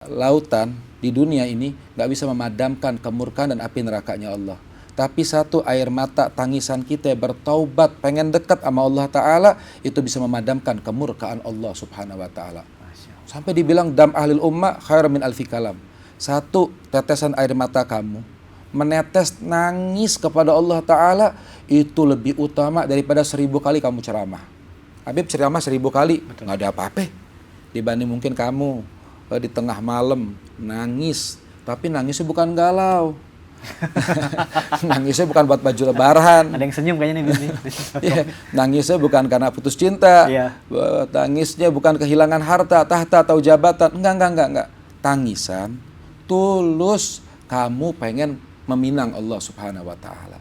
lautan di dunia ini nggak bisa memadamkan kemurkaan dan api nerakanya Allah. Tapi satu air mata tangisan kita bertaubat pengen dekat sama Allah Ta'ala itu bisa memadamkan kemurkaan Allah Subhanahu Wa Ta'ala. Sampai dibilang dam ahlil ummah khair min alfi kalam. Satu tetesan air mata kamu menetes nangis kepada Allah Ta'ala itu lebih utama daripada 1000 kali kamu ceramah. Habib ceramah 1000 kali nggak ada apa-apa dibanding mungkin kamu di tengah malam nangis, tapi nangisnya bukan galau. Nangisnya bukan buat baju lebaran. Ada yang senyum kayaknya nih Bib. Yeah. Nangisnya bukan karena putus cinta. Yeah. Tangisnya bukan kehilangan harta, tahta atau jabatan. Enggak. Tangisan tulus kamu pengen meminang Allah Subhanahu Wa Ta'ala.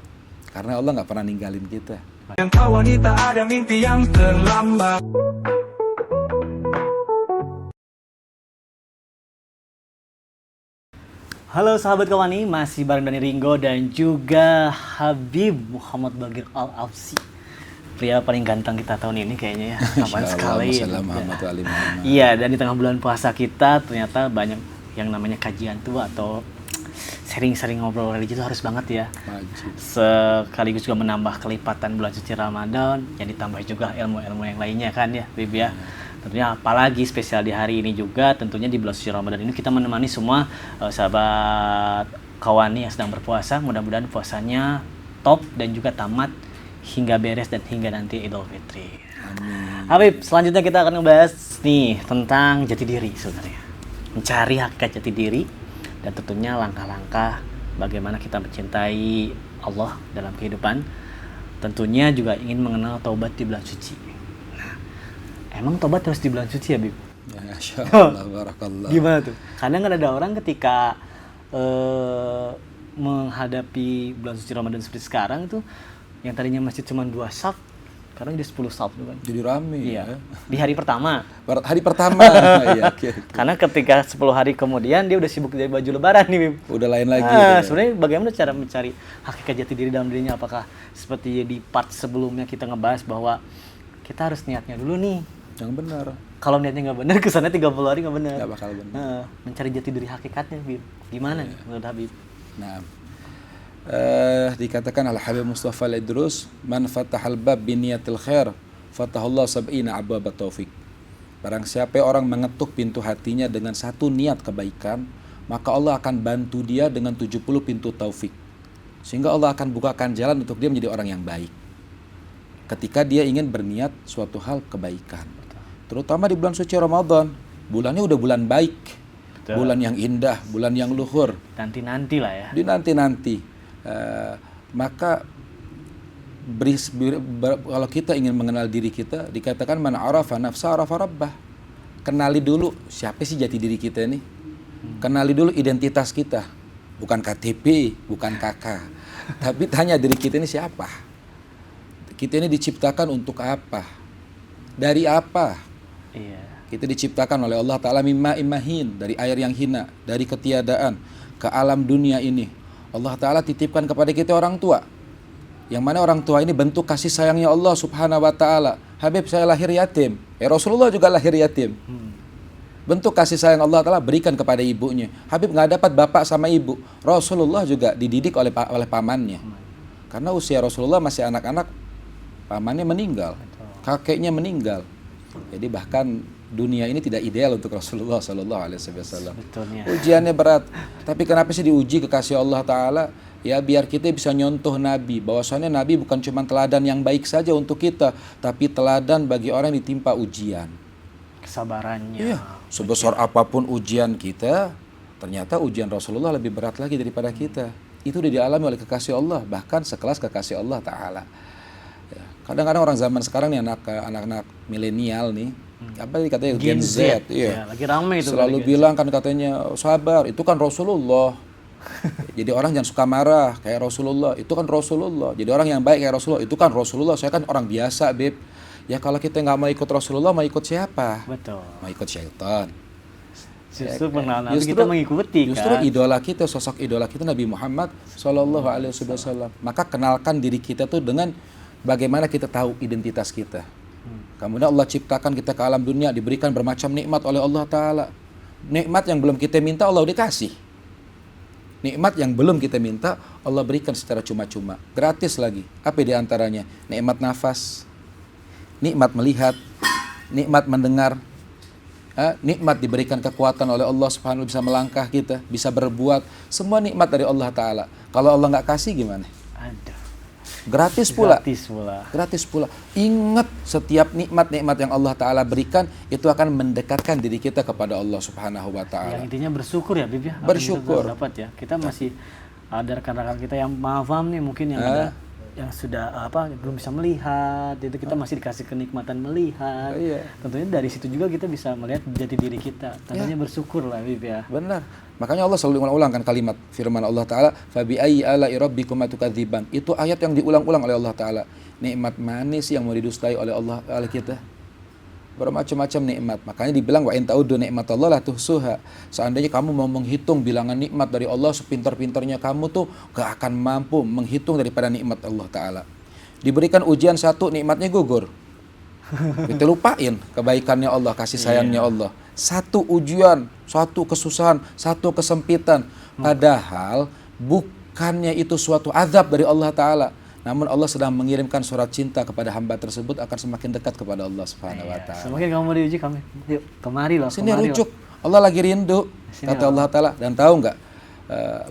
Karena Allah nggak pernah ninggalin kita. Yang wanita ada mimpi yang terlambat. Halo sahabat Kawani, masih bareng Dani Ringo dan juga Habib Muhammad Bagir Al-Afsi. Pria paling ganteng kita tahun ini kayaknya ya. Kapan sekali. Iya, dan di tengah bulan puasa kita ternyata banyak yang namanya kajian tua atau sering-sering ngobrol religi itu harus banget ya. Sekaligus juga menambah kelipatan bulan suci Ramadan, yang ditambah juga ilmu-ilmu yang lainnya kan ya, Bib ya. Tentunya apalagi spesial di hari ini juga, tentunya di bulan suci Ramadan ini kita menemani semua sahabat Kawani yang sedang berpuasa. Mudah-mudahan puasanya top dan juga tamat hingga beres dan hingga nanti Idul Fitri. Amin. Habib, selanjutnya kita akan membahas nih tentang jati diri sebenarnya. Mencari hakikat jati diri dan tentunya langkah-langkah bagaimana kita mencintai Allah dalam kehidupan. Tentunya juga ingin mengenal taubat di bulan suci. Emang tobat harus di bulan suci ya, Bib? Ya, Masya Allah, barakallah. Gimana tuh? Kadang kan ada orang ketika menghadapi bulan suci Ramadan seperti sekarang itu, yang tadinya masjid cuma 2 saf, sekarang jadi 10 saf tuh kan. Jadi rame. Iya. Ya. Di hari pertama. Hari pertama. Iya, okay. Karena ketika 10 hari kemudian dia udah sibuk dari baju lebaran nih, Bib. Udah lain lagi. Sebenarnya bagaimana cara mencari hakikat jati diri dalam dirinya? Apakah seperti di part sebelumnya kita ngebahas bahwa kita harus niatnya dulu nih. Yang benar. Kalau niatnya nggak benar, kesannya 30 hari nggak benar. Nggak bakal benar. Mencari jati diri hakikatnya, Bib. Gimana nih menurut Habib? Nah, dikatakan Al-Habib Mustafa Al-Idrus, man fatahal bab biniyatil khair, fatahullah sab'ina abwaba taufik. Barang siapa orang mengetuk pintu hatinya dengan satu niat kebaikan, maka Allah akan bantu dia dengan 70 pintu taufik. Sehingga Allah akan bukakan jalan untuk dia menjadi orang yang baik. Ketika dia ingin berniat suatu hal kebaikan. Terutama di bulan suci Ramadan. Bulannya udah bulan baik. Betul. Bulan yang indah, bulan yang luhur. Nanti-nanti lah ya. Di nanti-nanti. Maka kalau kita ingin mengenal diri kita, dikatakan man arafa nafsa arafa rabbah. Kenali dulu siapa sih jati diri kita ini. Kenali dulu identitas kita. Bukan KTP, bukan KK. Tapi tanya diri kita ini siapa. Kita ini diciptakan untuk apa? Dari apa? Iya. Kita diciptakan oleh Allah Ta'ala mimma imahin, dari air yang hina, dari ketiadaan ke alam dunia ini. Allah Ta'ala titipkan kepada kita orang tua. Yang mana orang tua ini bentuk kasih sayangnya Allah Subhanahu Wa Ta'ala. Habib, saya lahir yatim. Rasulullah juga lahir yatim. Bentuk kasih sayang Allah Ta'ala berikan kepada ibunya. Habib nggak dapat bapak sama ibu. Rasulullah juga dididik oleh pamannya. Karena usia Rasulullah masih anak-anak, pamannya meninggal, kakeknya meninggal. Jadi bahkan dunia ini tidak ideal untuk Rasulullah Sallallahu Alaihi Wasallam. Ujiannya berat. Tapi kenapa sih diuji kekasih Allah Taala? Ya biar kita bisa nyontoh Nabi. Bahwasanya Nabi bukan cuma teladan yang baik saja untuk kita, tapi teladan bagi orang yang ditimpa ujian. Kesabarannya. Iya. Sebesar apapun ujian kita, ternyata ujian Rasulullah lebih berat lagi daripada kita. Itu udah dialami oleh kekasih Allah, bahkan sekelas kekasih Allah Taala. Kadang-kadang orang zaman sekarang nih anak-anak milenial nih, apa sih katanya Gen Z, iya. Lagi ramai itu. Selalu bilang kan katanya sabar, itu kan Rasulullah. Jadi orang jangan suka marah kayak Rasulullah, itu kan Rasulullah. Jadi orang yang baik kayak Rasulullah, itu kan Rasulullah. Saya kan orang biasa, Beb. Ya kalau kita nggak mau ikut Rasulullah, mau ikut siapa? Betul. Mau ikut syaitan. Justru mengenal Nabi kita mengikuti kan. Justru idola kita, sosok idola kita Nabi Muhammad Sallallahu Alaihi Wasallam. Maka kenalkan diri kita tuh dengan bagaimana kita tahu identitas kita. Kemudian Allah ciptakan kita ke alam dunia, diberikan bermacam nikmat oleh Allah Ta'ala. Nikmat yang belum kita minta Allah udah kasih. Nikmat yang belum kita minta Allah berikan secara cuma-cuma, gratis lagi. Apa di antaranya? Nikmat nafas, nikmat melihat, nikmat mendengar, nikmat diberikan kekuatan oleh Allah Subhanahu wa taala, bisa melangkah kita, bisa berbuat, semua nikmat dari Allah Ta'ala. Kalau Allah nggak kasih gimana? Ada. Gratis pula. Gratis pula. Gratis pula. Ingat, setiap nikmat-nikmat yang Allah Ta'ala berikan itu akan mendekatkan diri kita kepada Allah Subhanahu wa taala. Yang intinya bersyukur ya, Bib ya. Apa yang Bersyukur. kita dapat ya. Kita masih ada rekan-rekan kita yang paham nih mungkin yang ada yang sudah belum bisa melihat, itu kita masih dikasih kenikmatan melihat. Iya. Tentunya dari situ juga kita bisa melihat jati diri kita. Tentunya bersyukur lah, Bib ya. Benar. Makanya Allah selalu ulang-ulangkan kalimat firman Allah Ta'ala, fabi ayyi ala'i rabbikuma tukadziban. Itu ayat yang diulang-ulang oleh Allah Ta'ala. Nikmat manis yang mau didustai oleh Allah, oleh kita. Bermacam-macam nikmat. Makanya dibilang wa in ta'uddu nikmatallahi la tuhsuha. Seandainya kamu mau menghitung bilangan nikmat dari Allah, sepintar-pintarnya kamu tuh gak akan mampu menghitung daripada nikmat Allah Ta'ala. Diberikan ujian satu, nikmatnya gugur. Kita lupain kebaikannya Allah, kasih sayangnya Allah. Satu ujian, satu kesusahan, satu kesempitan. Padahal bukannya itu suatu azab dari Allah Ta'ala. Namun Allah sedang mengirimkan surat cinta kepada hamba tersebut akan semakin dekat kepada Allah Subhanahu wa taala. Semakin kamu diuji, kami yuk kemari loh. Sini rujuk. Allah lagi rindu. Kata Allah Ta'ala. Dan tahu nggak,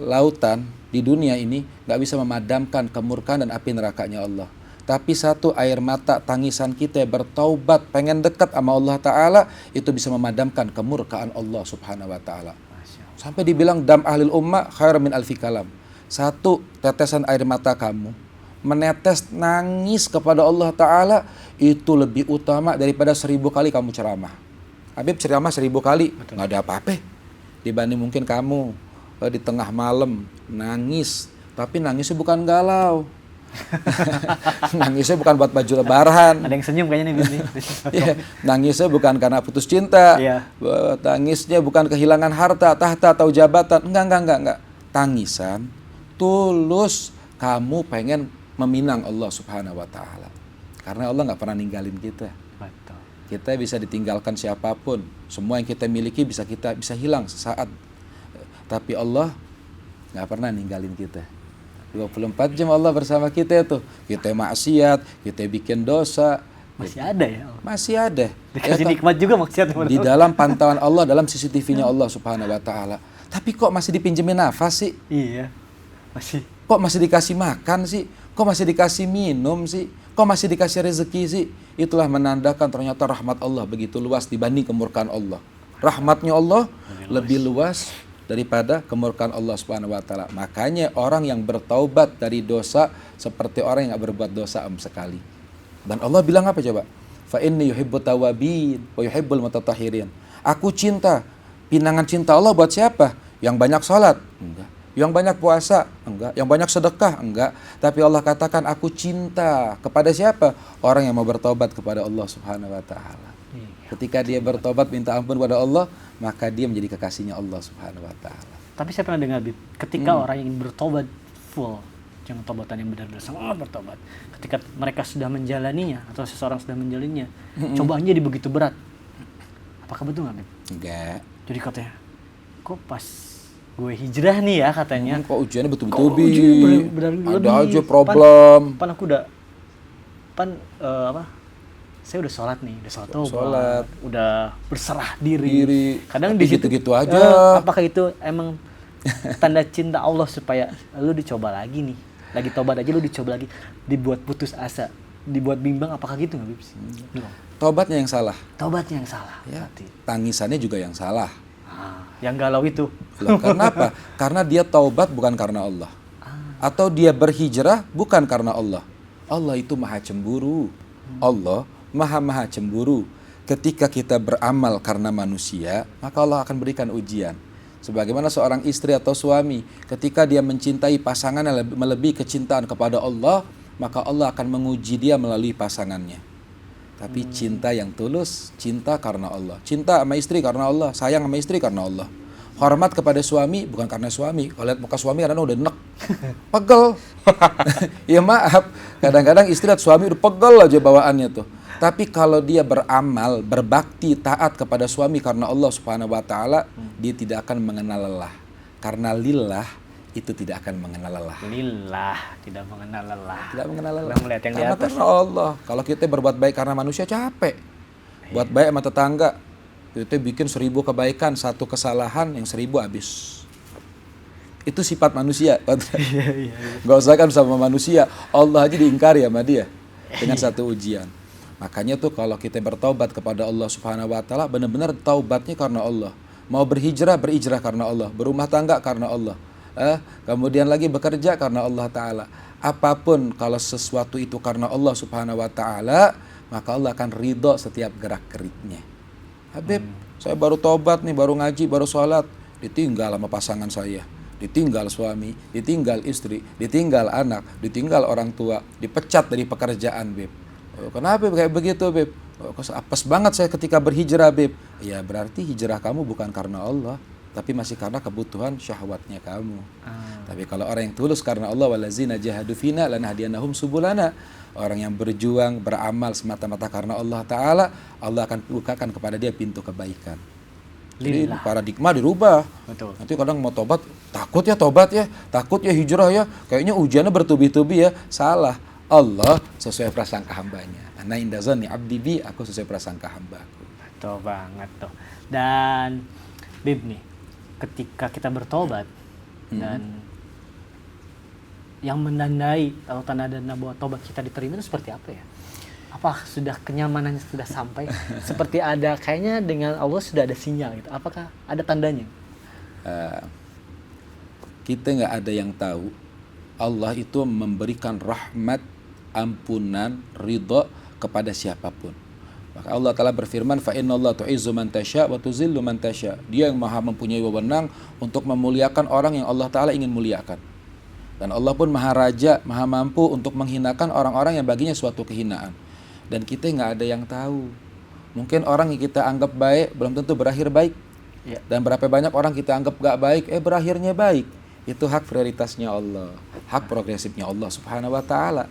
lautan di dunia ini nggak bisa memadamkan kemurkaan dan api nerakanya Allah. Tapi satu air mata tangisan kita bertaubat, pengen dekat sama Allah Ta'ala, itu bisa memadamkan kemurkaan Allah Subhanahu wa taala. Sampai dibilang dam ahlil ummah khair min alfi kalam. Satu tetesan air mata kamu menetes nangis kepada Allah Ta'ala itu lebih utama daripada 1000 kali kamu ceramah. Habib ceramah 1000 kali nggak ada apa-apa dibanding mungkin kamu di tengah malam nangis, tapi nangisnya bukan galau. Nangisnya bukan buat baju lebaran. Ada yang senyum kayaknya nih Bib. Ya, nangisnya bukan karena putus cinta. Iya. Tangisnya bukan kehilangan harta, tahta atau jabatan. Enggak. Tangisan tulus kamu pengen meminang Allah Subhanahu wa taala. Karena Allah nggak pernah ninggalin kita. Betul. Kita bisa ditinggalkan siapapun. Semua yang kita miliki bisa hilang sesaat. Tapi Allah nggak pernah ninggalin kita. 24 jam Allah bersama kita tuh. Kita maksiat, kita bikin dosa. Masih ada ya? Masih ada. Dikasih nikmat juga maksiat. Di dalam pantauan Allah, dalam CCTV-nya Allah Subhanahu wa taala. Tapi kok masih dipinjemin nafas sih? Iya. Masih. Kok masih dikasih makan sih? Kok masih dikasih minum sih? Kok masih dikasih rezeki sih? Itulah menandakan ternyata rahmat Allah begitu luas dibanding kemurkaan Allah. Rahmatnya Allah lebih luas daripada kemurkaan Allah Subhanahu wa taala. Makanya orang yang bertaubat dari dosa seperti orang yang enggak berbuat dosa sekali. Dan Allah bilang apa coba? Fa inni yuhibbut tawabin wa yuhibbul mutatahhirin. Aku cinta. Pinangan cinta Allah buat siapa? Yang banyak salat? Enggak. Yang banyak puasa? Enggak. Yang banyak sedekah? Enggak. Tapi Allah katakan aku cinta kepada siapa? Orang yang mau bertobat kepada Allah Subhanahu wa taala. Ketika dia bertobat minta ampun kepada Allah, maka dia menjadi kekasihnya Allah Subhanahu wa taala. Tapi saya pernah dengar, Bib, ketika orang yang bertobat full, yang tobatan yang benar-benar sangat bertobat, ketika mereka sudah menjalaninya atau seseorang sudah menjalaninya, cobaannya jadi begitu berat. Apakah betul nggak, Bib? Enggak. Jadi katanya, kok pas gue hijrah nih ya katanya. Kok ujiannya betul-betul Ada aja problem. Pan aku udah saya udah sholat nih, udah sholat, udah berserah diri. Kadang di situ gitu aja. Apakah itu emang tanda cinta Allah supaya lu dicoba lagi nih, lagi tobat aja lu dicoba lagi, dibuat putus asa, dibuat bimbang, apakah gitu nggak, Bib? Tobatnya yang salah. Tobatnya yang salah. Ya, tangisannya juga yang salah. Yang galau itu. Loh, karena apa? Karena dia taubat bukan karena Allah. Atau dia berhijrah bukan karena Allah. Allah itu maha cemburu. Allah maha cemburu. Ketika kita beramal karena manusia, maka Allah akan berikan ujian. Sebagaimana seorang istri atau suami, ketika dia mencintai pasangannya melebihi kecintaan kepada Allah, maka Allah akan menguji dia melalui pasangannya. Tapi cinta yang tulus, cinta karena Allah. Cinta sama istri karena Allah, sayang sama istri karena Allah. Hormat kepada suami bukan karena suami. Kalau lihat muka suami kadang udah enek, pegel. Ya maaf, kadang-kadang istri atau suami udah pegel aja bawaannya tuh. Tapi kalau dia beramal, berbakti, taat kepada suami karena Allah Subhanahu wa taala, dia tidak akan mengenal lelah. Karena lillah itu tidak akan mengenal lelah. Lillah, tidak mengenal lelah. Tidak mengenal lelah. Karena melihat yang di Karena atas. karena Allah. Kalau kita berbuat baik karena manusia capek. Buat baik sama tetangga, kita bikin 1000 kebaikan, 1 kesalahan yang 1000 habis. Itu sifat manusia. Gak usah kan sama manusia, Allah aja diingkari sama dia dengan satu ujian. Makanya tuh kalau kita bertaubat kepada Allah Subhanahu wa taala, benar-benar taubatnya karena Allah. Mau berhijrah, berhijrah karena Allah. Berumah tangga karena Allah. Kemudian lagi bekerja karena Allah taala. Apapun kalau sesuatu itu karena Allah Subhanahu wa taala, maka Allah akan ridho setiap gerak-geriknya. Habib, saya baru taubat nih, baru ngaji, baru sholat, ditinggal sama pasangan saya, ditinggal suami, ditinggal istri, ditinggal anak, ditinggal orang tua, dipecat dari pekerjaan, Beb. Oh, kenapa kayak begitu, Beb? Oh, apes banget saya ketika berhijrah, Beb. Ya berarti hijrah kamu bukan karena Allah, tapi masih karena kebutuhan syahwatnya kamu. Tapi kalau orang yang tulus karena Allah, walazina jahadu fina lanahdiyannahum subulana. Orang yang berjuang, beramal semata-mata karena Allah Ta'ala, Allah akan bukakan kepada dia pintu kebaikan. Jadi paradigma dirubah. Betul. Nanti kadang mau tobat, takut ya tobat ya, takut ya hijrah ya, kayaknya ujiannya bertubi-tubi ya. Salah. Allah sesuai prasangka hambanya. Ana inda zanni abdi bi, aku sesuai prasangka hambaku. Betul banget tuh. Dan Bib nih, ketika kita bertobat dan yang menandai atau tanda-tanda bahwa tobat kita diterima itu seperti apa ya? Apa sudah kenyamanannya sudah sampai? Seperti ada kayaknya dengan Allah sudah ada sinyal gitu. Apakah ada tandanya? Kita nggak ada yang tahu. Allah itu memberikan rahmat, ampunan, ridha kepada siapapun. Maka Allah Ta'ala berfirman, fa innallaha tu'izzu man tasya wa tuzillu man tasya. Dia yang maha mempunyai wewenang untuk memuliakan orang yang Allah Ta'ala ingin muliakan. Dan Allah pun maha raja, maha mampu untuk menghinakan orang-orang yang baginya suatu kehinaan. Dan kita nggak ada yang tahu. Mungkin orang yang kita anggap baik belum tentu berakhir baik. Ya. Dan berapa banyak orang kita anggap nggak baik, berakhirnya baik. Itu hak prioritasnya Allah, hak progresifnya Allah Subhanahu wa taala.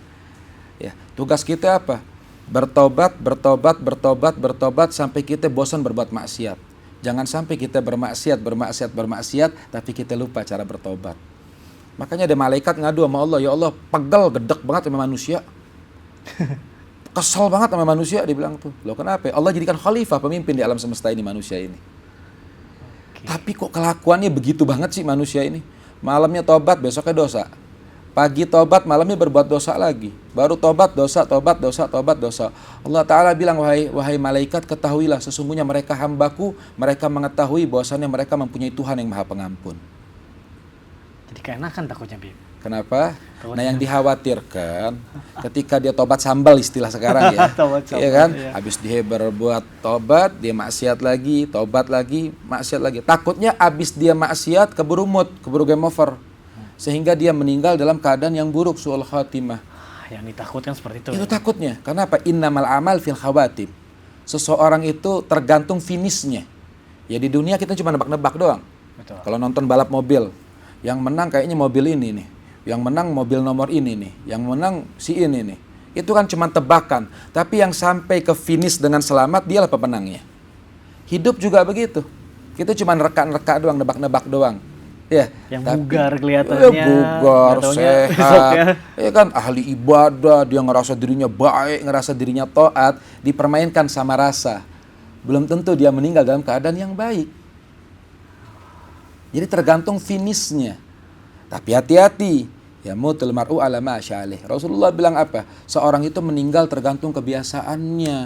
Ya, tugas kita apa? Bertobat, bertobat, bertobat, bertobat sampai kita bosan berbuat maksiat. Jangan sampai kita bermaksiat, tapi kita lupa cara bertobat. Makanya ada malaikat ngadu sama Allah, ya Allah, pegel, gedek banget sama manusia. Kesel banget sama manusia, dia bilang tuh. Loh kenapa? Allah jadikan khalifah, pemimpin di alam semesta ini, manusia ini. Tapi kok kelakuannya begitu banget sih manusia ini? Malamnya tobat, besoknya dosa. Pagi tobat, malamnya berbuat dosa lagi. Baru tobat, dosa, tobat, dosa, tobat, dosa. Allah Ta'ala bilang, wahai malaikat, ketahuilah sesungguhnya mereka hambaku, mereka mengetahui bahwasannya mereka mempunyai Tuhan yang maha pengampun. Jadi keenakan takutnya, Bib. Kenapa? Nah yang dikhawatirkan ketika dia tobat sambal istilah sekarang ya. Iya kan? Iya. Habis dia berbuat tobat, dia maksiat lagi, tobat lagi, maksiat lagi. Takutnya habis dia maksiat keburu mood, keburu game over. Sehingga dia meninggal dalam keadaan yang buruk, su'ul khatimah. Yang ditakutkan seperti itu. Itu takutnya. Kenapa? Innamal amal fil khawatim. Seseorang itu tergantung finishnya. Ya di dunia kita cuma nebak-nebak doang. Betul. Kalau nonton balap mobil, yang menang kayaknya mobil ini nih. Yang menang mobil nomor ini nih, yang menang si ini nih. Itu kan cuma tebakan, tapi yang sampai ke finish dengan selamat dialah pemenangnya. Hidup juga begitu. Kita cuma reka-reka doang, nebak-nebak doang. Ya, yang bugar kelihatannya, bugar, sehat. Ya kan ahli ibadah, dia ngerasa dirinya baik, ngerasa dirinya taat, dipermainkan sama rasa. Belum tentu dia meninggal dalam keadaan yang baik. Jadi tergantung finishnya. Tapi hati-hati, ya mutul mar'u ala ma syalih. Rasulullah bilang apa? Seorang itu meninggal tergantung kebiasaannya.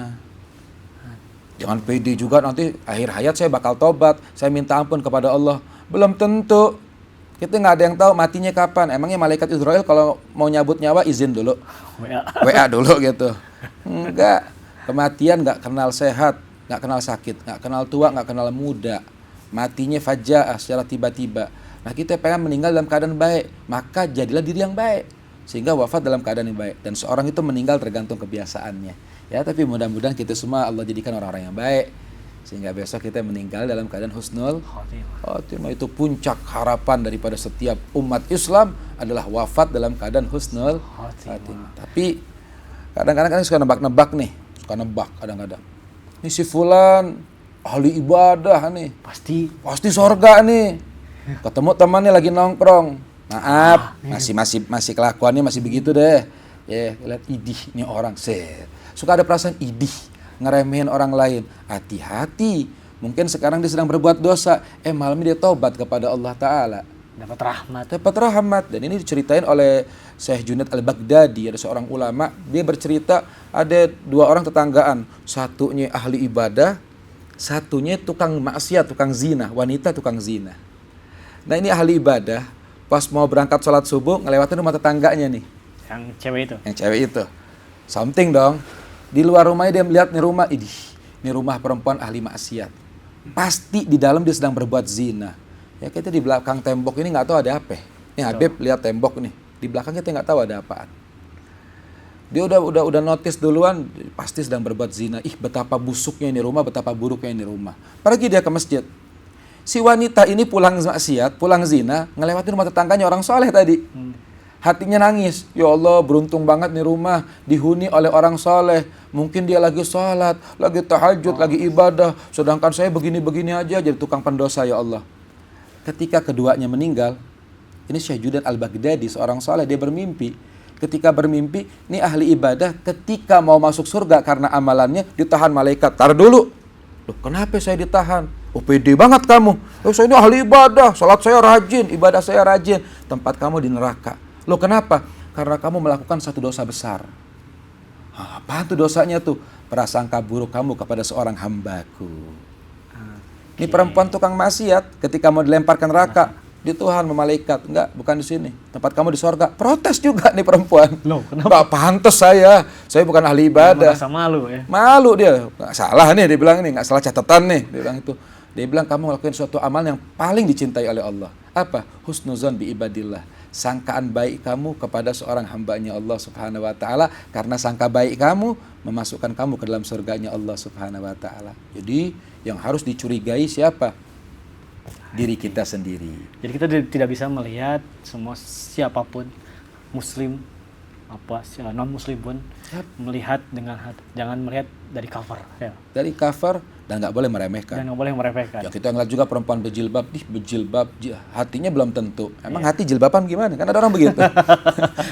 Jangan pede juga nanti akhir hayat saya bakal tobat, saya minta ampun kepada Allah. Belum tentu. Kita nggak ada yang tahu matinya kapan. Emangnya malaikat Israel kalau mau nyabut nyawa izin dulu? WA dulu gitu. Enggak. Kematian nggak kenal sehat, nggak kenal sakit, nggak kenal tua, nggak kenal muda. Matinya faja'ah secara tiba-tiba. Nah kita pengen meninggal dalam keadaan baik, maka jadilah diri yang baik sehingga wafat dalam keadaan yang baik. Dan seorang itu meninggal tergantung kebiasaannya. Ya, tapi mudah-mudahan kita semua Allah jadikan orang-orang yang baik sehingga besok kita meninggal dalam keadaan husnul khotimah. Itu puncak harapan daripada setiap umat Islam adalah wafat dalam keadaan husnul khotimah. Tapi kadang-kadang kan suka nebak-nebak nih, suka nebak kadang-kadang. Ini si fulan ahli ibadah nih, pasti sorga nih. Ketemu temannya lagi nongkrong, maaf, masih kelakuannya masih begitu deh. Ya, lihat idih nih orang, suka ada perasaan idih, ngeremehin orang lain. Hati-hati, mungkin sekarang dia sedang berbuat dosa, malam ini dia taubat kepada Allah Ta'ala. Dapat rahmat. Dan ini diceritain oleh Syekh Junaid Al-Baghdadi, ada seorang ulama, dia bercerita ada 2 orang tetanggaan, satunya ahli ibadah, satunya tukang maksiat, tukang zina, wanita tukang zina. Nah ini ahli ibadah, pas mau berangkat sholat subuh, ngelewatin rumah tetangganya nih. Yang cewek itu. Something dong. Di luar rumahnya dia melihat nih rumah, ini rumah perempuan ahli maksiat. Pasti di dalam dia sedang berbuat zina. Ya kita di belakang tembok ini nggak tahu ada apa. Ini Habib lihat tembok nih, di belakang kita nggak tahu ada apaan. Dia udah notice duluan, pasti sedang berbuat zina. Betapa busuknya ini rumah, betapa buruknya ini rumah. Pergi dia ke masjid. Si wanita ini pulang maksiat, pulang zina, ngelewatin rumah tetangganya orang soleh tadi. Hatinya nangis, ya Allah beruntung banget nih rumah dihuni oleh orang soleh. Mungkin dia lagi sholat, lagi tahajud, lagi ibadah. Sedangkan saya begini-begini aja jadi tukang pendosa ya Allah. Ketika keduanya meninggal, ini Syekh Junaid Al-Baghdadi, seorang soleh, dia bermimpi. Ketika bermimpi, ini ahli ibadah ketika mau masuk surga karena amalannya ditahan malaikat. Tar dulu, loh kenapa saya ditahan? Oh pede banget kamu. Saya ini ahli ibadah, sholat saya rajin, ibadah saya rajin. Tempat kamu di neraka. Loh kenapa? Karena kamu melakukan satu dosa besar. Apa tuh dosanya tuh? Prasangka buruk kamu kepada seorang hambaku. Ini perempuan tukang maksiat ketika mau dilempar ke neraka, di Tuhan malaikat, enggak, bukan di sini. Tempat kamu di sorga. Protes juga nih perempuan. Loh, kenapa? Enggak pantas saya bukan ahli ibadah. Merasa malu ya. Malu dia. Nggak salah nih dia bilang ini, nggak salah catatan nih. Dia bilang itu. Dia bilang kamu ngelakuin suatu amal yang paling dicintai oleh Allah. Apa? Husnuzon bi ibadillah. Sangkaan baik kamu kepada seorang hambanya Allah Subhanahu wa taala, karena sangka baik kamu memasukkan kamu ke dalam surganya Allah Subhanahu wa taala. Jadi yang harus dicurigai siapa? Diri kita sendiri. Jadi kita tidak bisa melihat semua siapapun, muslim non muslim pun melihat dengan hati, jangan melihat dari cover ya. Dari cover dan nggak boleh meremehkan. Ya kita ngeliat juga perempuan berjilbab, hatinya belum tentu. Emang hati jilbaban gimana? Kan ada orang begitu.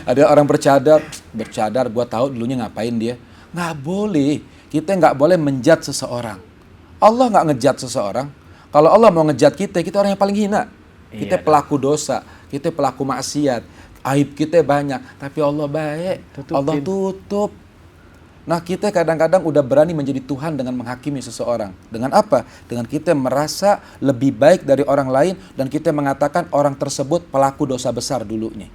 Ada orang bercadar, gua tahu dulunya ngapain dia. Nggak boleh. Kita nggak boleh menjat seseorang. Allah nggak ngejat seseorang. Kalau Allah mau ngejat kita orang yang paling hina. Kita pelaku dosa, kita pelaku maksiat, aib kita banyak, tapi Allah baik, Allah tutup. Nah kita kadang-kadang udah berani menjadi Tuhan dengan menghakimi seseorang. Dengan apa? Dengan kita merasa lebih baik dari orang lain dan kita mengatakan orang tersebut pelaku dosa besar dulunya.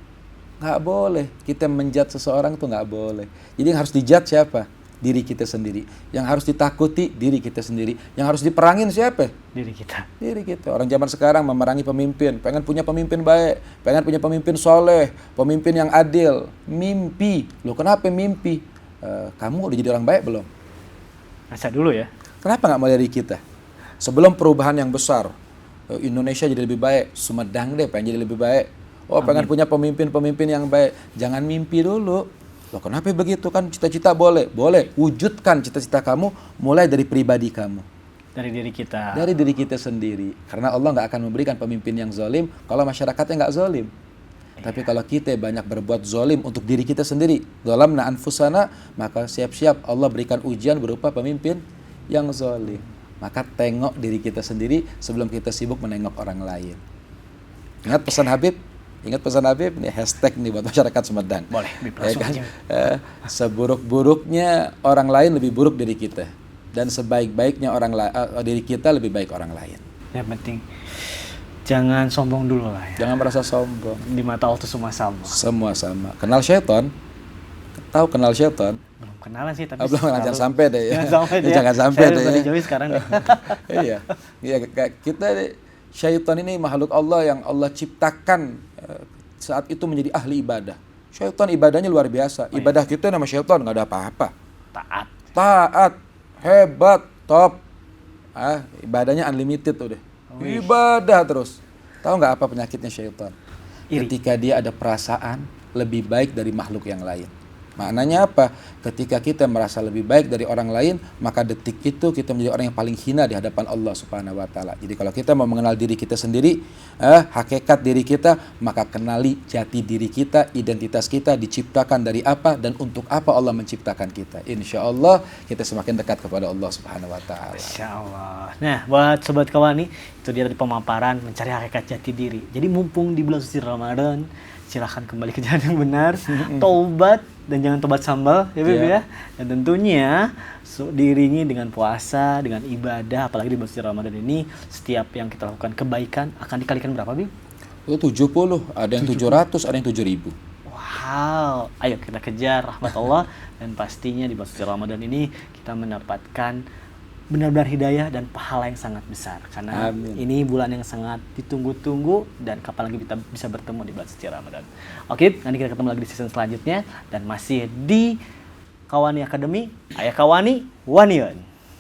Nggak boleh, kita menjat seseorang tuh nggak boleh. Jadi yang harus dijat siapa? Diri kita sendiri. Yang harus ditakuti diri kita sendiri. Yang harus diperangin siapa? Diri kita. Orang zaman sekarang memerangi pemimpin, pengen punya pemimpin baik, pengen punya pemimpin soleh, pemimpin yang adil. Mimpi. Loh kenapa mimpi? Kamu udah jadi orang baik belum? Masa dulu ya. Kenapa nggak mulai dari kita? Sebelum perubahan yang besar, Indonesia jadi lebih baik, Sumedang deh pengen jadi lebih baik. Pengen punya pemimpin-pemimpin yang baik. Jangan mimpi dulu. Loh kenapa begitu? Kan cita-cita boleh. Wujudkan cita-cita kamu mulai dari pribadi kamu. Dari diri kita. Dari diri kita sendiri. Karena Allah nggak akan memberikan pemimpin yang zalim kalau masyarakatnya nggak zalim. Tapi kalau kita banyak berbuat zalim untuk diri kita sendiri, zalamna anfusana, maka siap-siap Allah berikan ujian berupa pemimpin yang zalim. Maka tengok diri kita sendiri sebelum kita sibuk menengok orang lain. Ingat pesan Habib? Ingat pesan Habib? Ini hashtag nih buat masyarakat Sumedang. Boleh, kan? Seburuk-buruknya orang lain lebih buruk dari kita. Dan sebaik-baiknya diri kita lebih baik orang lain. Yang penting jangan sombong dulu lah ya. Jangan merasa sombong. Di mata Allah itu semua sama. Semua sama. Kenal syaitan? Tahu kenal syaitan? Belum kenalan sih, tapi belum, jangan sampai deh ya. Jangan sampai deh. Saya jauhi sekarang deh. Iya. Kita syaitan ini makhluk Allah yang Allah ciptakan saat itu menjadi ahli ibadah. Syaitan ibadahnya luar biasa. Ibadah kita nama syaitan nggak ada apa-apa. Taat, hebat, top. Ibadahnya unlimited udah. Ibadah terus. Tahu nggak apa penyakitnya syaitan? Iri. Ketika dia ada perasaan lebih baik dari makhluk yang lain. Maknanya apa? Ketika kita merasa lebih baik dari orang lain, maka detik itu kita menjadi orang yang paling hina di hadapan Allah Subhanahu wa taala. Jadi kalau kita mau mengenal diri kita sendiri, hakikat diri kita, maka kenali jati diri kita, identitas kita diciptakan dari apa dan untuk apa Allah menciptakan kita. Insya Allah kita semakin dekat kepada Allah Subhanahu wa taala. Masya Allah. Nah, buat Sobat Kawani, itu dia tadi pemaparan mencari hakikat jati diri. Jadi mumpung di bulan suci Ramadan, silahkan kembali ke jalan yang benar, taubat dan jangan tobat sambal, ya Bib ya. Dan tentunya diiringi dengan puasa, dengan ibadah, apalagi di bulan suci Ramadan ini, setiap yang kita lakukan kebaikan akan dikalikan berapa, Bib? Itu 70, ada yang 700, ada yang 7.000. Wow, ayo kita kejar rahmat Allah dan pastinya di bulan suci Ramadan ini kita mendapatkan benar-benar hidayah dan pahala yang sangat besar karena ini bulan yang sangat ditunggu-tunggu dan kapan lagi kita bisa bertemu di bulan suci Ramadan. Oke, nanti kita ketemu lagi di season selanjutnya dan masih di Kawani Academy, Ayah Kawani Wanion.